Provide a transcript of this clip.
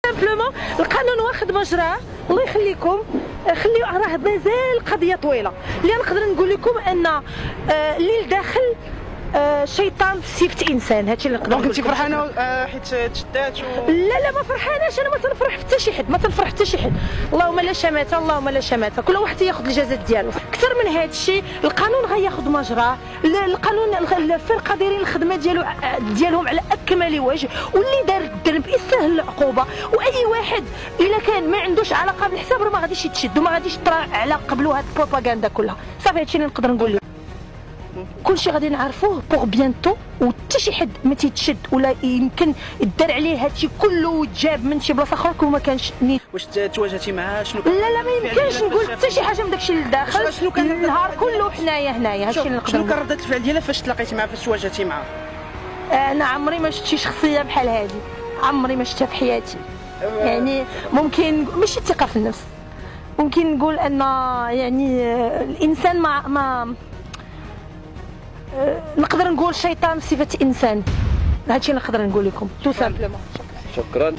سامبلومون القانون واخد مجراه. الله يخليكم خليو راه مازال القضيه طويله. اللي نقدر نقول لكم ان اللي داخل شيطان في صفه انسان. هادشي اللي نقدر نقول. دونك انت فرحانه حيت تشدات لا ما فرحاناش. انا ما تنفرح حتى شي حد، ما تنفرح حتى شي حد. اللهم لا شماته، اللهم لا شماته. كل واحد ياخذ الجزاء ديالو. اكثر من هذا الشيء القانون غياخذ مجراه. القانون الفرقه دايرين الخدمه ديالهم على اكمل وجه، واللي دار الذنب يستاهل العقوبه. واي واحد الا كان ما عندوش علاقه بالحساب راه ما غاديش يتشد وما غاديش يطرا على قبلو هاد البروباغندا كلها. صافي هادشي اللي نقدر نقول لكم. كلشي غادي نعرفوه بوغ بيانتو، وحتى شي حد ما تيتشد ولا يمكن يدار عليه هادشي كله وتجاب من شي بلاصه اخرى كون ما كانش نيت. واش تواجهتي معها؟ شنو لا ما يمكنش نقول حتى شي حاجه من داكشي اللي داخل. شنو كان النهار كله حنايا هنايا. هادشي اللي نقدر شنو نقول. كان ردة الفعل ديالها فاش تلاقيتي معها، فاش تواجهتي معها؟ انا عمري ما شفت شي شخصيه بحال هذه، عمري ما شفتها في حياتي. يعني ممكن ماشي الثقه في النفس، ممكن نقول ان يعني الانسان ما نقدر نقول شيطان بصفه انسان. هادشي اللي نقدر نقول لكم تو سامبلومون. شكرا.